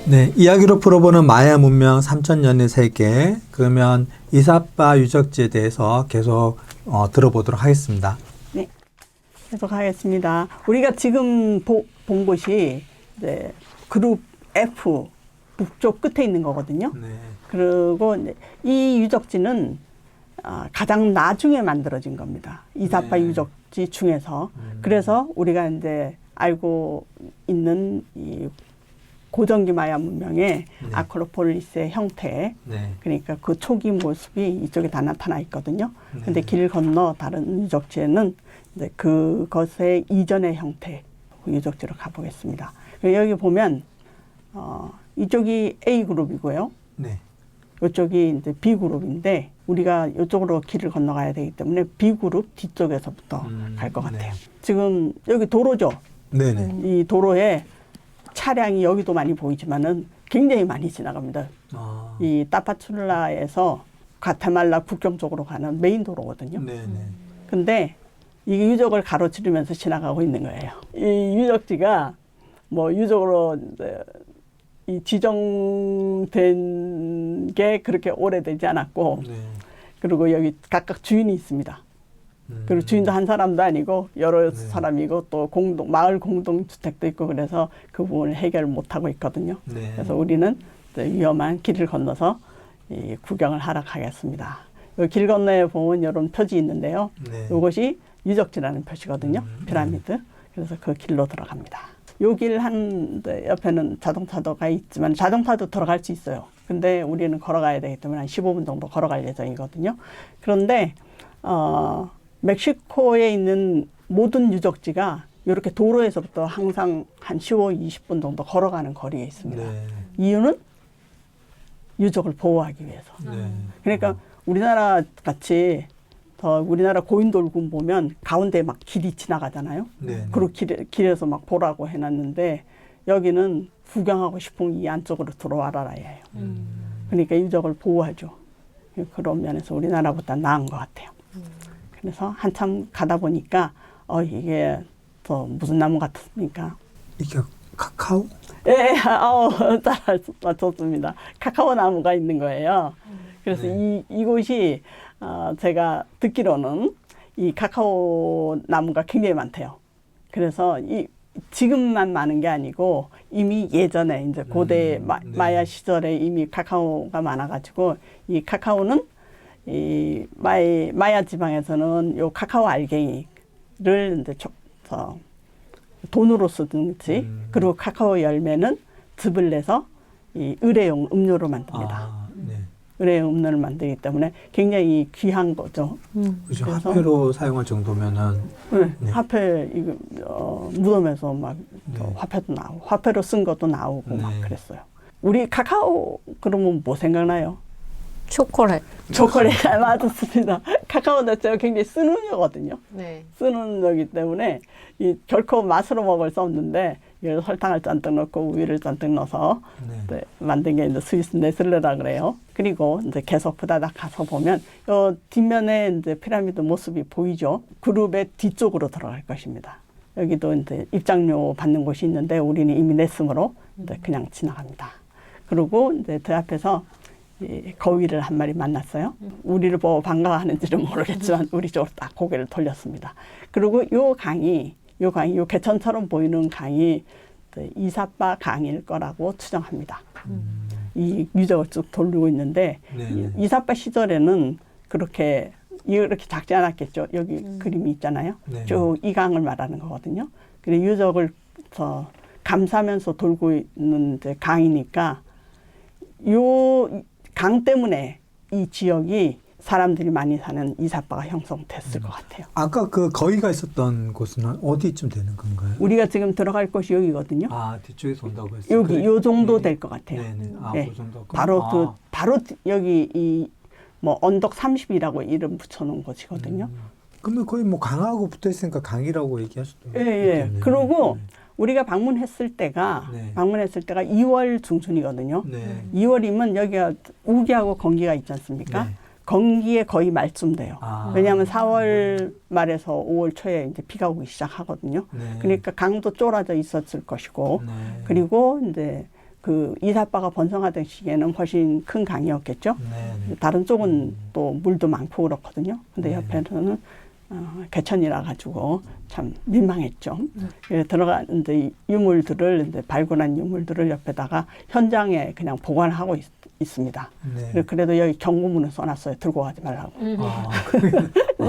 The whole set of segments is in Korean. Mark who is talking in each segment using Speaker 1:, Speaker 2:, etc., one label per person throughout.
Speaker 1: 네, 이야기로 풀어보는 마야 문명 3000년의 세계. 그러면 이삿바 유적지에 대해서 계속 들어보도록 하겠습니다.
Speaker 2: 네, 계속하겠습니다. 우리가 지금 본 곳이 이제 그룹 F 북쪽 끝에 있는 거거든요.
Speaker 1: 네.
Speaker 2: 그리고 이 유적지는 가장 나중에 만들어진 겁니다. 이삿바
Speaker 1: 네.
Speaker 2: 유적지 중에서. 그래서 우리가 이제 알고 있는 이 고전기 마야 문명의 아크로폴리스의 형태, 그러니까 그 초기 모습이 이쪽에 다 나타나 있거든요. 근데 길 건너 다른 유적지에는 이제 그것의 이전의 형태 유적지로 가보겠습니다. 여기 보면 이쪽이 A 그룹이고요.
Speaker 1: 네.
Speaker 2: 이쪽이 이제 B 그룹인데 우리가 이쪽으로 길을 건너가야 되기 때문에 B 그룹 뒤쪽에서부터 갈 것 같아요.
Speaker 1: 네.
Speaker 2: 지금 여기 도로죠.
Speaker 1: 네네.
Speaker 2: 이 도로에 차량이 여기도 많이 보이지만은 굉장히 많이 지나갑니다. 이 타파출라에서 과테말라 국경 쪽으로 가는 메인 도로거든요.
Speaker 1: 네네.
Speaker 2: 근데 이 유적을 가로지르면서 지나가고 있는 거예요. 이 유적지가 뭐 유적으로 이제 이 지정된 게 그렇게 오래되지 않았고,
Speaker 1: 네.
Speaker 2: 그리고 여기 각각 주인이 있습니다. 그리고 주인도 한 사람도 아니고 여러 사람이고 또 마을 공동주택도 있고 그래서 그 부분을 해결 못하고 있거든요.
Speaker 1: 네.
Speaker 2: 그래서 우리는 위험한 길을 건너서 이 구경을 하러 가겠습니다. 여기 길 건너에 보면 이런 표지 있는데요.
Speaker 1: 네.
Speaker 2: 이것이 유적지라는 표시거든요. 피라미드. 그래서 그 길로 들어갑니다. 요 길 한 옆에는 자동차도가 있지만 자동차도 들어갈 수 있어요. 근데 우리는 걸어가야 되기 때문에 한 15분 정도 걸어갈 예정이거든요. 그런데 멕시코에 있는 모든 유적지가 이렇게 도로에서부터 항상 한 15, 20분 정도 걸어가는 거리에 있습니다.
Speaker 1: 네.
Speaker 2: 이유는 유적을 보호하기 위해서.
Speaker 1: 네.
Speaker 2: 그러니까 우리나라 같이 우리나라 고인돌군 보면 가운데 막 길이 지나가잖아요.
Speaker 1: 네.
Speaker 2: 그리고 길에서 막 보라고 해놨는데 여기는 구경하고 싶으면 이 안쪽으로 들어와라 해요. 그러니까 유적을 보호하죠. 그런 면에서 우리나라보다 나은 것 같아요. 그래서 한참 가다 보니까 이게 또 무슨 나무 같습니까?
Speaker 1: 이게 카카오?
Speaker 2: 예, 잘 맞췄습니다. 카카오 나무가 있는 거예요. 그래서 이곳이 제가 듣기로는 이 카카오 나무가 굉장히 많대요. 그래서 지금만 많은 게 아니고 이미 예전에 이제 고대 마야 시절에 이미 카카오가 많아가지고 이 카카오는 이 마야 지방에서는 요 카카오 알갱이를 이제 돈으로 쓰든지 그리고 카카오 열매는 즙을 내서 이 의뢰용 음료로 만듭니다.
Speaker 1: 네.
Speaker 2: 의뢰용 음료를 만들기 때문에 굉장히 귀한 거죠.
Speaker 1: 그죠. 화폐로 사용할 정도면은.
Speaker 2: 네. 화폐 무덤에서 막 화폐도 나오고 화폐로 쓴 것도 나오고 막 그랬어요. 우리 카카오 그러면 뭐 생각나요?
Speaker 3: 초콜릿.
Speaker 2: 초콜릿 맞았습니다. 카카오 자체가 굉장히 쓴 음료거든요.
Speaker 3: 네.
Speaker 2: 쓴 음료이기 때문에 결코 맛으로 먹을 수 없는데 이걸 설탕을 잔뜩 넣고 우유를 잔뜩 넣어서 만든 게 이제 스위스 네슬레라 그래요. 그리고 이제 계속 부다닥 가서 보면 요 뒷면에 이제 피라미드 모습이 보이죠. 그룹의 뒤쪽으로 들어갈 것입니다. 여기도 이제 입장료 받는 곳이 있는데 우리는 이미 냈으므로 이제 그냥 지나갑니다. 그리고 이제 그 앞에서 거위를 한 마리 만났어요. 우리를 보고 반가워하는지는 모르겠지만 우리 쪽으로 딱 고개를 돌렸습니다. 그리고 요 강이 요 개천처럼 보이는 강이 이삿바 강일 거라고 추정합니다. 이 유적을 쭉 돌리고 있는데 이삿바 시절에는 그렇게 이렇게 작지 않았겠죠. 여기 그림이 있잖아요. 쭉 이 강을 말하는 거거든요. 그리고 유적을 감싸면서 돌고 있는 이제 강이니까 요 강 때문에 이 지역이 사람들이 많이 사는 이삿바가 형성됐을 것 같아요.
Speaker 1: 아까 그 거위가 있었던 곳은 어디쯤 되는 건가요?
Speaker 2: 우리가 지금 들어갈 곳이 여기거든요.
Speaker 1: 뒤쪽에서 온다고 했어요.
Speaker 2: 여기 요 정도 될 것 같아요.
Speaker 1: 네네.
Speaker 2: 네.
Speaker 1: 그 정도.
Speaker 2: 바로 여기 뭐 언덕 30이라고 이름 붙여놓은 곳이거든요.
Speaker 1: 그러면 거의 뭐 강하고 붙어 있으니까 강이라고 얘기하셔도.
Speaker 2: 예. 그리고 우리가 방문했을 때가 2월 중순이거든요. 2월이면 여기가 우기하고 건기가 있지 않습니까? 건기에 거의 말쯤 돼요. 왜냐하면 4월 말에서 5월 초에 이제 비가 오기 시작하거든요. 그러니까 강도 쫄아져 있었을 것이고, 그리고 이제 그 이삿바가 번성하던 시기에는 훨씬 큰 강이었겠죠.
Speaker 1: 네.
Speaker 2: 다른 쪽은 또 물도 많고 그렇거든요. 근데
Speaker 1: 네.
Speaker 2: 옆에서는 개천이라 가지고 참 민망했죠. 그래서 들어간 이제 유물들을 이제 발굴한 유물들을 옆에다가 현장에 그냥 보관하고 있습니다.
Speaker 1: 네.
Speaker 2: 그래도 여기 경고문을 써놨어요. 들고 가지 말라고.
Speaker 1: 아,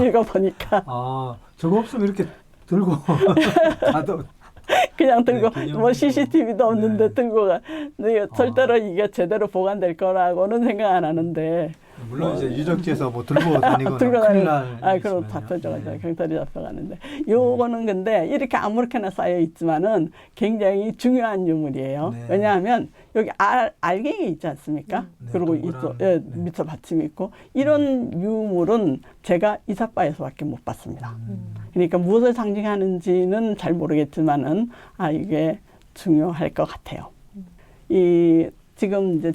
Speaker 2: 읽어보니까
Speaker 1: 아, 저거 없으면 이렇게 들고 가도
Speaker 2: 그냥 들고
Speaker 1: 네,
Speaker 2: 뭐 CCTV도 없는데
Speaker 1: 네.
Speaker 2: 들고 가. 근데 절대로 이게 제대로 보관될 거라고는 생각 안 하는데.
Speaker 1: 물론 이제 유적지에서 뭐 들고 다니거나
Speaker 2: 들고
Speaker 1: 큰일
Speaker 2: 다니는,
Speaker 1: 날
Speaker 2: 그럼
Speaker 1: 있으면요.
Speaker 2: 잡혀져가지고
Speaker 1: 네.
Speaker 2: 경찰이 잡혀가는데 요거는 근데 이렇게 아무렇게나 쌓여 있지만은 굉장히 중요한 유물이에요.
Speaker 1: 네.
Speaker 2: 왜냐하면 여기 알갱이 있지 않습니까?
Speaker 1: 네,
Speaker 2: 그리고
Speaker 1: 동그란,
Speaker 2: 네.
Speaker 1: 네.
Speaker 2: 밑에 받침이 있고 이런 유물은 제가 이삿바에서밖에 못 봤습니다. 그러니까 무엇을 상징하는지는 잘 모르겠지만은 이게 중요할 것 같아요. 이 지금 이제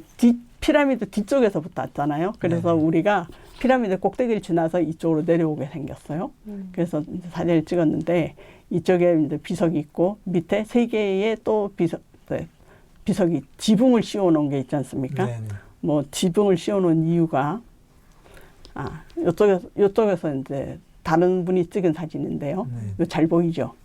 Speaker 2: 피라미드 뒤쪽에서부터 왔잖아요. 그래서
Speaker 1: 네.
Speaker 2: 우리가 피라미드 꼭대기를 지나서 이쪽으로 내려오게 생겼어요. 그래서 이제 사진을 찍었는데 이쪽에 이제 비석이 있고 밑에 세 개의 또 비석이 지붕을 씌워놓은 게 있지 않습니까?
Speaker 1: 네, 네.
Speaker 2: 뭐 지붕을 씌워놓은 이유가 이쪽에서 이제 다른 분이 찍은 사진인데요.
Speaker 1: 네.
Speaker 2: 이거 잘 보이죠?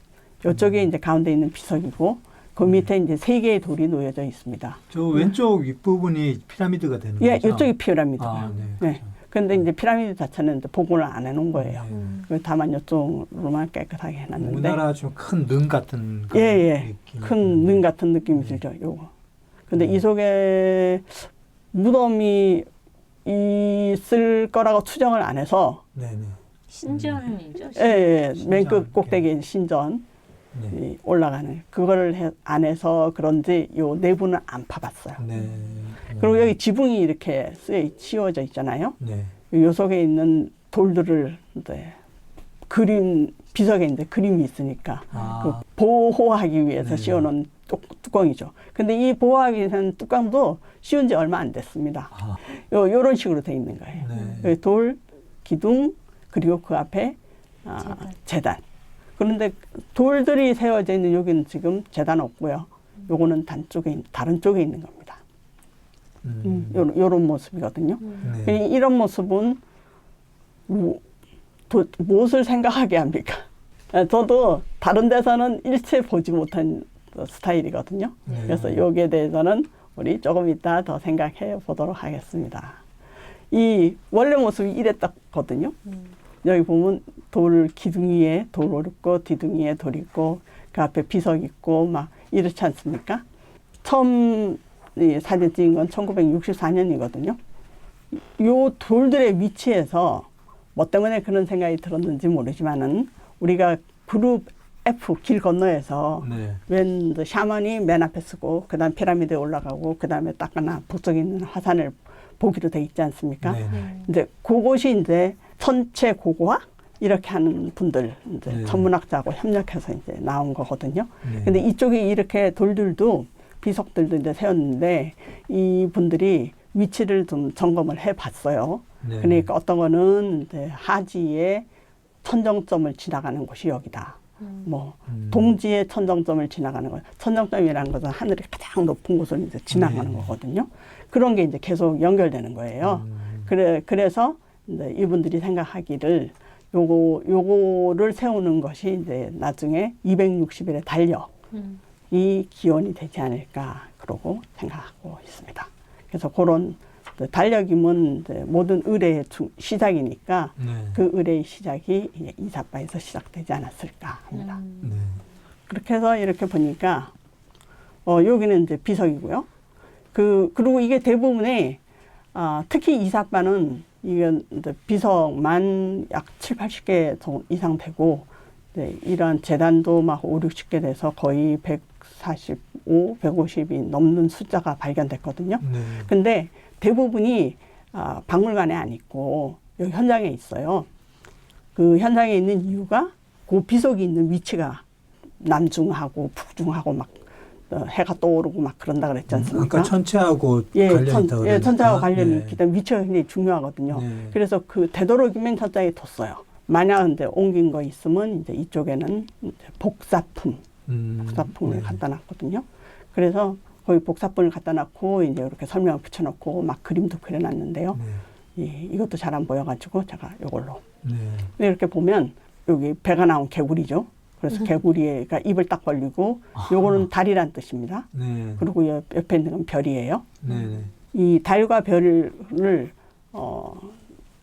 Speaker 2: 이쪽에 이제 가운데 있는 비석이고 그 밑에 이제 세 개의 돌이 놓여져 있습니다.
Speaker 1: 저 왼쪽 윗부분이 피라미드가 되는
Speaker 2: 예,
Speaker 1: 거죠?
Speaker 2: 이쪽이 피라미드고요.
Speaker 1: 아, 네.
Speaker 2: 네.
Speaker 1: 그렇죠.
Speaker 2: 근데 이제 피라미드 자체는 이제 복원을 안 해놓은 거예요.
Speaker 1: 네.
Speaker 2: 다만 이쪽으로만 깨끗하게 해놨는데.
Speaker 1: 우리나라 좀 큰 능 같은 그런
Speaker 2: 예.
Speaker 1: 느낌이
Speaker 2: 큰 능 같은 느낌이
Speaker 1: 네.
Speaker 2: 들죠, 요거. 근데 이 속에 무덤이 있을 거라고 추정을 안 해서.
Speaker 1: 네네.
Speaker 3: 신전이죠.
Speaker 2: 예. 맨
Speaker 1: 신전,
Speaker 2: 끝 꼭대기에 신전.
Speaker 1: 네.
Speaker 2: 올라가는 그거를 안 해서 그런지 요 내부는 안 파봤어요.
Speaker 1: 네.
Speaker 2: 그리고 여기 지붕이 이렇게 씌워져 있잖아요.
Speaker 1: 네.
Speaker 2: 요 속에 있는 돌들을 이제 비석에 이제 그림이 있으니까 그 보호하기 위해서
Speaker 1: 네.
Speaker 2: 씌워놓은 뚜껑이죠. 근데 이 보호하기 위한 뚜껑도 씌운 지 얼마 안 됐습니다. 요런 식으로 돼 있는 거예요.
Speaker 1: 네.
Speaker 2: 여기 돌, 기둥, 그리고 그 앞에 제단. 그런데 돌들이 세워져 있는 여기는 지금 제단 없고요. 요거는 다른 쪽에 있는 겁니다. 요런 모습이거든요.
Speaker 1: 네.
Speaker 2: 이런 모습은 무엇을 생각하게 합니까? 저도 다른 데서는 일체 보지 못한 스타일이거든요.
Speaker 1: 네.
Speaker 2: 그래서 여기에 대해서는 우리 조금 이따 더 생각해 보도록 하겠습니다. 이 원래 모습이 이랬거든요. 여기 보면 돌 기둥 위에 돌 있고 뒤둥 위에 돌 있고 그 앞에 비석 있고 막 이렇지 않습니까? 처음 이 사진 찍은 건 1964년이거든요. 요 돌들의 위치에서 뭐 때문에 그런 생각이 들었는지 모르지만은 우리가 그룹 F 길 건너에서
Speaker 1: 네.
Speaker 2: 웬 샤먼이 맨 앞에 서고 그다음 피라미드에 올라가고 그다음에 딱 하나 북쪽에 있는 화산을 보기로 돼 있지 않습니까?
Speaker 1: 네.
Speaker 2: 이제 그곳이 이제 천체 고고화 이렇게 하는 분들 이제
Speaker 1: 네.
Speaker 2: 천문학자하고 협력해서 이제 나온 거거든요.
Speaker 1: 네.
Speaker 2: 근데 이쪽에 이렇게 돌들도 비석들도 이제 세웠는데 이 분들이 위치를 좀 점검을 해 봤어요.
Speaker 1: 네.
Speaker 2: 그러니까 어떤 거는 이제 하지의 천정점을 지나가는 곳이 여기다. 뭐 동지의 천정점을 지나가는 거. 천정점이라는 것은 하늘이 가장 높은 곳을 이제 지나가는
Speaker 1: 네.
Speaker 2: 거거든요. 그런 게 이제 계속 연결되는 거예요. 그래서 이제 이분들이 생각하기를 요거를 세우는 것이 이제 나중에 260일의 달력이 기원이 되지 않을까 그러고 생각하고 있습니다. 그래서 그런 달력이면 이제 모든 의뢰의 시작이니까
Speaker 1: 네.
Speaker 2: 그 의뢰의 시작이 이삿바에서 시작되지 않았을까 합니다.
Speaker 1: 네.
Speaker 2: 그렇게 해서 이렇게 보니까 여기는 이제 비석이고요. 그리고 이게 대부분의 특히 이삿바는 이게 이제 비석만 약 7, 80개 이상 되고 이러한 재단도 막 5, 60개 돼서 거의 145, 150이 넘는 숫자가 발견됐거든요.
Speaker 1: 네.
Speaker 2: 근데 대부분이 박물관에 안 있고 여기 현장에 있어요. 그 현장에 있는 이유가 그 비석이 있는 위치가 남중하고 북중하고 막 해가 떠오르고 막 그런다 그랬지 않습니까?
Speaker 1: 아까 천체하고 관련이 있다고 그러니까.
Speaker 2: 천체하고 관련이
Speaker 1: 네.
Speaker 2: 있기 때문에 위치가 굉장히 중요하거든요.
Speaker 1: 네.
Speaker 2: 그래서 그 되도록이면 천장에 뒀어요. 만약 근데 옮긴 거 있으면 이제 이쪽에는 이제 복사품을
Speaker 1: 네.
Speaker 2: 갖다 놨거든요. 그래서 거기 복사본을 갖다 놨고 이제 이렇게 설명을 붙여놓고 막 그림도 그려놨는데요. 이것도 잘 안 보여가지고 제가 이걸로 이렇게 보면 여기 배가 나온 개구리죠. 그래서 개구리가 입을 딱 벌리고 요거는 달이란 뜻입니다. 그리고 옆에 있는 건 별이에요. 이 달과 별을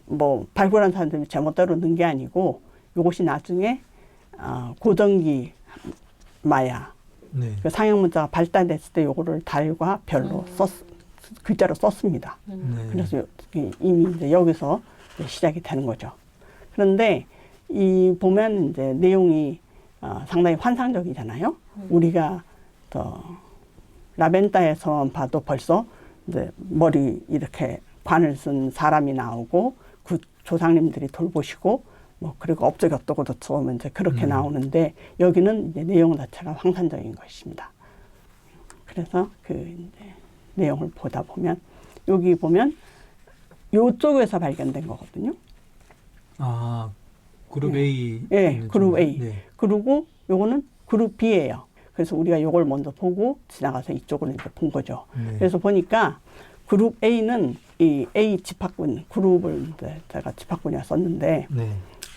Speaker 2: 뭐 발굴한 사람들이 제멋대로 넣은 게 아니고 요것이 나중에 고등기 마야 그 상형 문자가 발달됐을 때 요거를 달과 별로 글자로 썼습니다. 그래서 이미 이제 여기서 이제 시작이 되는 거죠. 그런데 이 보면 이제 내용이 상당히 환상적이잖아요. 우리가 라벤다에서만 봐도 벌써 이제 머리 이렇게 관을 쓴 사람이 나오고 그 조상님들이 돌보시고 뭐 그리고 업적어떠고도 처음에 이제 그렇게 나오는데 여기는 이제 내용 자체가 황산적인 것입니다. 그래서 그 이제 내용을 보다 보면 여기 보면 요쪽에서 발견된 거거든요.
Speaker 1: 그룹 A.
Speaker 2: 네, 그룹 A.
Speaker 1: 네.
Speaker 2: 그리고 요거는 그룹 B예요. 그래서 우리가 요걸 먼저 보고 지나가서 이쪽을 이제 본 거죠. 그래서 보니까 그룹 A는 이 A 집합군 그룹을 이제 제가 집합군이라 썼는데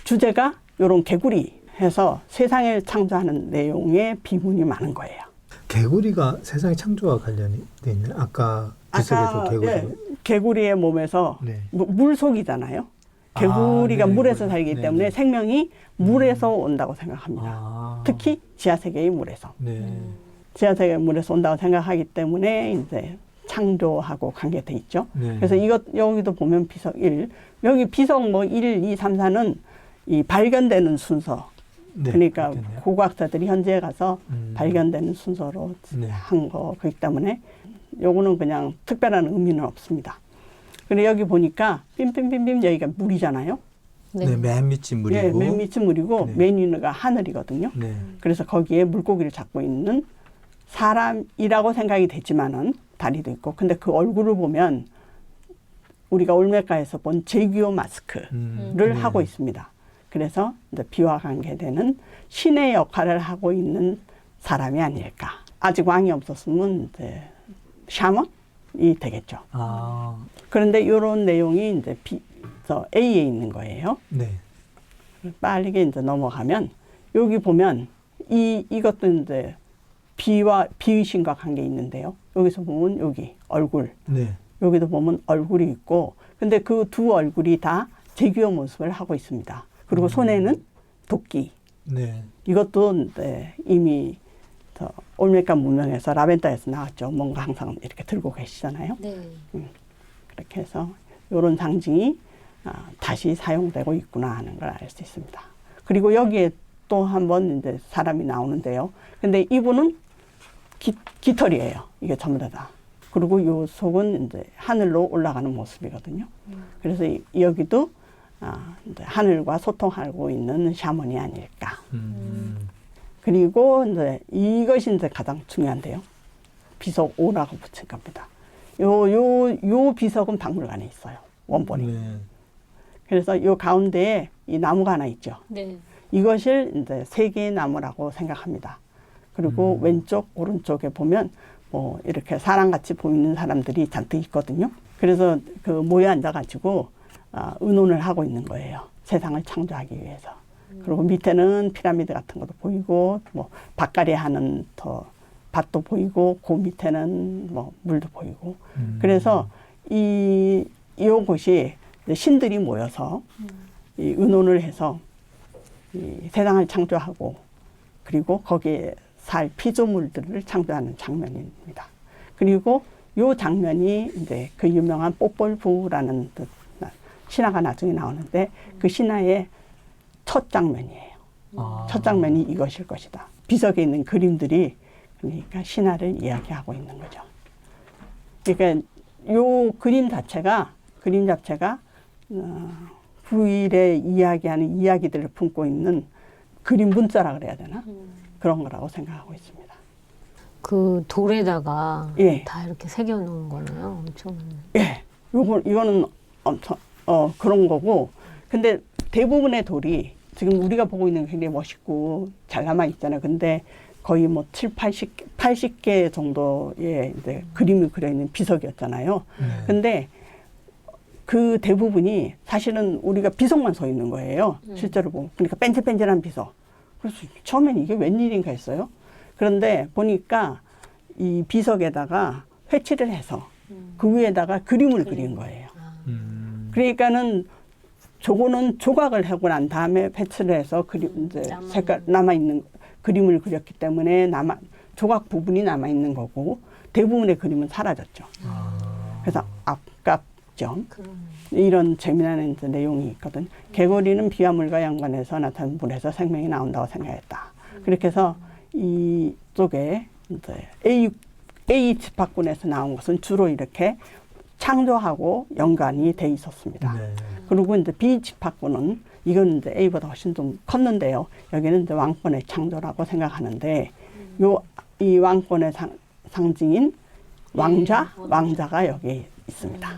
Speaker 2: 주제가 요런 개구리 해서 세상을 창조하는 내용의 비문이 많은 거예요.
Speaker 1: 개구리가 세상의 창조와 관련이 돼 있나요? 아까 비석에도 개구리.
Speaker 2: 개구리의 몸에서 물속이잖아요. 개구리가 물에서 살기 때문에 생명이 물에서 온다고 생각합니다. 특히 지하세계의 물에서. 지하세계의 물에서 온다고 생각하기 때문에 이제 창조하고 관계돼 있죠. 그래서 여기도 보면 비석 1. 여기 비석 뭐 1, 2, 3, 4는 이 발견되는 순서. 그러니까 그렇겠네요. 고고학자들이 현지에 가서 발견되는 순서로 한 거기 때문에 요거는 그냥 특별한 의미는 없습니다. 근데 여기 보니까 빔빔빔빔 여기가 물이잖아요.
Speaker 1: 맨 밑이 물이고.
Speaker 2: 네, 맨 밑이 물이고 맨 위가 하늘이거든요. 그래서 거기에 물고기를 잡고 있는 사람이라고 생각이 되지만은 다리도 있고 근데 그 얼굴을 보면 우리가 올메카에서 본 제규어 마스크를 하고 있습니다. 그래서 이제 비와 관계되는 신의 역할을 하고 있는 사람이 아닐까. 아직 왕이 없었으면 이제 샤먼이 되겠죠. 그런데 이런 내용이 이제 A에 있는 거예요. 빠르게 이제 넘어가면 여기 보면 이것도 이제 비의신과 관계 있는데요. 여기서 보면 여기 얼굴. 여기도 보면 얼굴이 있고 근데 그 두 얼굴이 다 제규어 모습을 하고 있습니다. 그리고 손에는 도끼. 이것도 이미 올메카 문명에서 라벤다에서 나왔죠. 뭔가 항상 이렇게 들고 계시잖아요. 그렇게 해서 이런 상징이 다시 사용되고 있구나 하는 걸 알 수 있습니다. 그리고 여기에 또 한 번 이제 사람이 나오는데요. 근데 이분은 깃털이에요. 이게 전부 다. 그리고 요 속은 이제 하늘로 올라가는 모습이거든요. 그래서 여기도 이제 하늘과 소통하고 있는 샤먼이 아닐까. 그리고 이제 이것이 이제 가장 중요한데요. 비석 5라고 붙인 겁니다. 요 비석은 박물관에 있어요. 원본이. 그래서 요 가운데에 이 나무가 하나 있죠. 이것을 이제 세 개의 나무라고 생각합니다. 그리고 왼쪽, 오른쪽에 보면 뭐 이렇게 사람같이 보이는 사람들이 잔뜩 있거든요. 그래서 그 모여 앉아가지고 의논을 하고 있는 거예요. 세상을 창조하기 위해서. 그리고 밑에는 피라미드 같은 것도 보이고, 뭐 밭갈이 하는 밭도 보이고, 그 밑에는 뭐 물도 보이고. 그래서 이곳이 신들이 모여서 이 의논을 해서 이 세상을 창조하고, 그리고 거기에 살 피조물들을 창조하는 장면입니다. 그리고 요 장면이 이제 그 유명한 뽀폴부라는 신화가 나중에 나오는데 그 신화의 첫 장면이에요. 첫 장면이 이것일 것이다. 비석에 있는 그림들이 그러니까 신화를 이야기하고 있는 거죠. 그러니까 요 그림 자체가 부일에 이야기하는 이야기들을 품고 있는 그림 문자라 그래야 되나? 그런 거라고 생각하고 있습니다.
Speaker 3: 그 돌에다가 다 이렇게 새겨놓은 거네요. 엄청.
Speaker 2: 이거는 엄청 그런 거고, 근데 대부분의 돌이 지금 우리가 보고 있는 게 굉장히 멋있고 잘 남아 있잖아요. 근데 거의 뭐 80개 정도의 이제 그림이 그려 있는 비석이었잖아요. 근데 그 대부분이 사실은 우리가 비석만 서 있는 거예요. 실제로 보면. 그러니까 뺀질뺀질한 비석. 그래서 처음엔 이게 웬일인가 했어요. 그런데 보니까 이 비석에다가 회칠을 해서 그 위에다가 그림을 그린 거예요. 그러니까는 저거는 조각을 하고 난 다음에 회칠을 해서 그림 이제 색깔 남아있는 그림을 그렸기 때문에 조각 부분이 남아있는 거고 대부분의 그림은 사라졌죠. 그래서 아깝죠. 이런 재미나는 이제 내용이 있거든. 개구리는 비와 물과 연관해서 나타난 물에서 생명이 나온다고 생각했다. 그렇게 해서 이쪽에 이제 A 집합군에서 나온 것은 주로 이렇게 창조하고 연관이 돼 있었습니다.
Speaker 1: 네.
Speaker 2: 그리고 이제 B 집합군은 이건 이제 A보다 훨씬 좀 컸는데요. 여기는 이제 왕권의 창조라고 생각하는데 이 왕권의 상징인 왕자가 여기 있습니다.